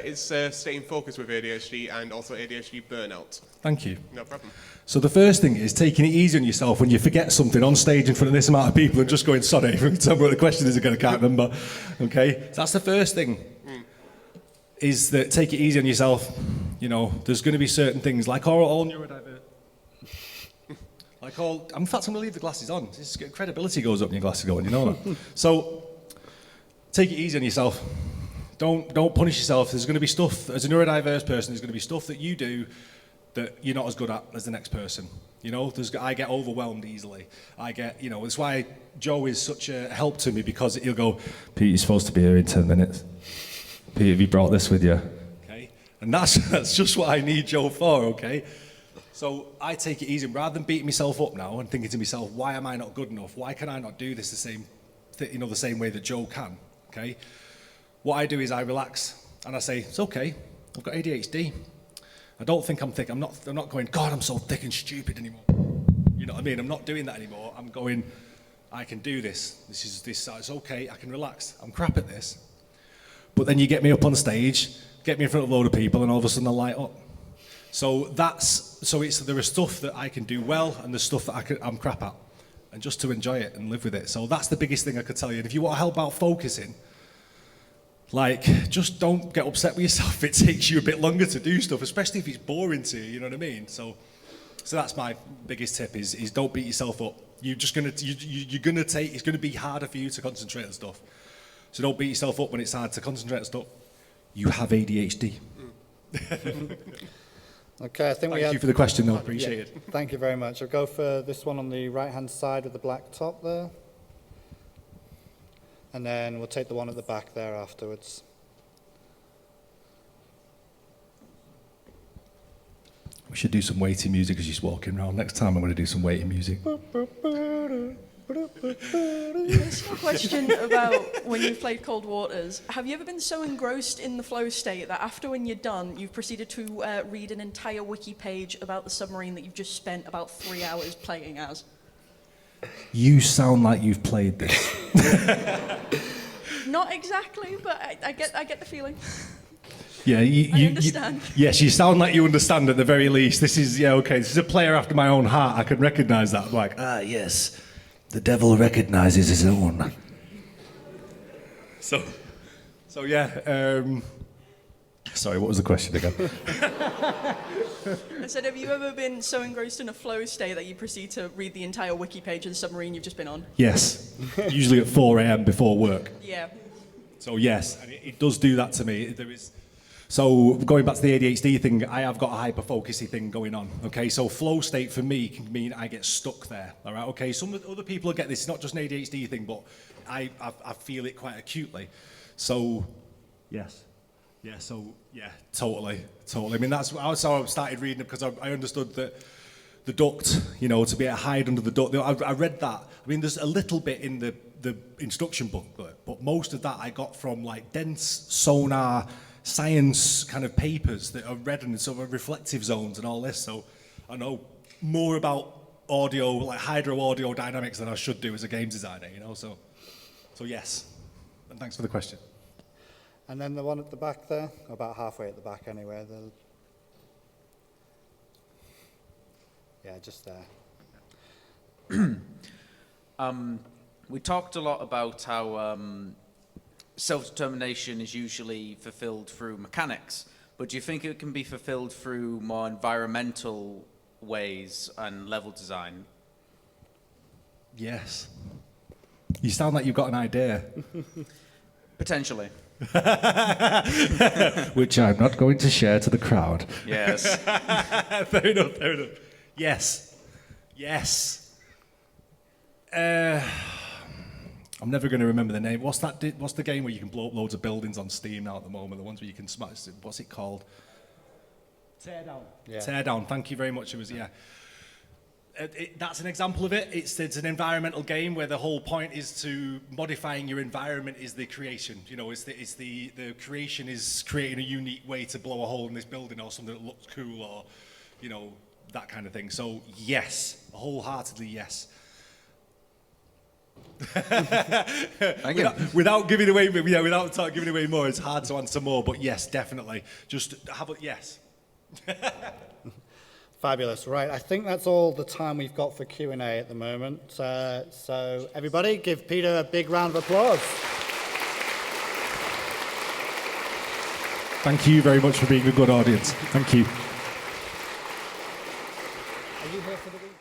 It's staying focused with ADHD and also ADHD burnout. Thank you. No problem. So the first thing is taking it easy on yourself when you forget something on stage in front of this amount of people and just going, sorry, tell me what the question is again, I can't remember. Okay, so that's the first thing, is that take it easy on yourself. There's going to be certain things, like all neurodiverse. In fact, I'm going to leave the glasses on. Credibility goes up when your glasses go on, you know that. So take it easy on yourself. Don't punish yourself. There's going to be stuff, as a neurodiverse person, there's going to be stuff that you do that you're not as good at as the next person. I get overwhelmed easily. That's why Joe is such a help to me, because he'll go, Pete, you're supposed to be here in 10 minutes. Pete, have you brought this with you? Okay? And that's just what I need Joe for, okay? So I take it easy, rather than beating myself up now and thinking to myself, why am I not good enough? Why can I not do this the same way that Joe can, okay? What I do is I relax and I say, it's okay, I've got ADHD. I don't think I'm thick. I'm not going, God, I'm so thick and stupid anymore. You know what I mean? I'm not doing that anymore. I'm going, I can do this. It's okay, I can relax. I'm crap at this. But then you get me up on stage, get me in front of a load of people, and all of a sudden I light up. So there is stuff that I can do well, and there's stuff that I'm crap at. And just to enjoy it and live with it. So that's the biggest thing I could tell you. And if you want help out focusing, just don't get upset with yourself if it takes you a bit longer to do stuff, especially if it's boring to you, you know what I mean? So that's my biggest tip, is don't beat yourself up. It's going to be harder for you to concentrate on stuff. So don't beat yourself up when it's hard to concentrate on stuff. You have ADHD. Okay, I think Thank you for the question, though. Appreciate it. Thank you very much. I'll go for this one on the right-hand side with the black top there. And then we'll take the one at the back there afterwards. We should do some waiting music as she's walking around. Next time I'm going to do some waiting music. This is a question about when you've played Cold Waters. Have you ever been so engrossed in the flow state that after, when you're done, you've proceeded to read an entire wiki page about the submarine that you've just spent about 3 hours playing as? You sound like you've played this. Not exactly, but I get the feeling. Yeah, I understand. Yes, you sound like you understand at the very least. This is a player after my own heart. I can recognise that. I'm like, yes, the devil recognises his own. So Sorry, what was the question again? I said, have you ever been so engrossed in a flow state that you proceed to read the entire wiki page of the submarine you've just been on? Yes, usually at 4 a.m. before work. Yeah. So yes, and it does do that to me. There is. So going back to the ADHD thing, I have got a hyper-focusy thing going on. Okay, so flow state for me can mean I get stuck there. All right. Okay. Some other people get this. It's not just an ADHD thing, but I feel it quite acutely. So yes. Yeah, so, yeah, totally. I mean, that's how I started reading it, because I understood that the duct, you know, to be able to hide under the duct. I read that. I mean, there's a little bit in the instruction booklet, but most of that I got from, like, dense sonar science kind of papers that are read in sort of reflective zones and all this. So I know more about audio, like hydro-audio dynamics than I should do as a games designer, you know, so yes. And thanks for the question. And then the one at the back there, about halfway at the back anyway. Yeah, just there. We talked a lot about how self-determination is usually fulfilled through mechanics, but do you think it can be fulfilled through more environmental ways and level design? Yes. You sound like you've got an idea. Potentially. Which I'm not going to share to the crowd. Yes. Fair enough. Yes. I'm never going to remember the name. What's the game where you can blow up loads of buildings on Steam now at the moment? The ones where you can smash. What's it called? Teardown. Yeah. Teardown. Thank you very much. It was that's an example of it. It's an environmental game where the whole point is to modifying your environment is the creation. You know, the creation is creating a unique way to blow a hole in this building or something that looks cool, or, you know, that kind of thing. So yes, wholeheartedly yes. Thank you. Without giving away, without giving away more, it's hard to answer more. But yes, definitely. Just have a yes. Fabulous. Right, I think that's all the time we've got for Q&A at the moment. So everybody, give Peter a big round of applause. Thank you very much for being a good audience. Thank you. Are you here for the week?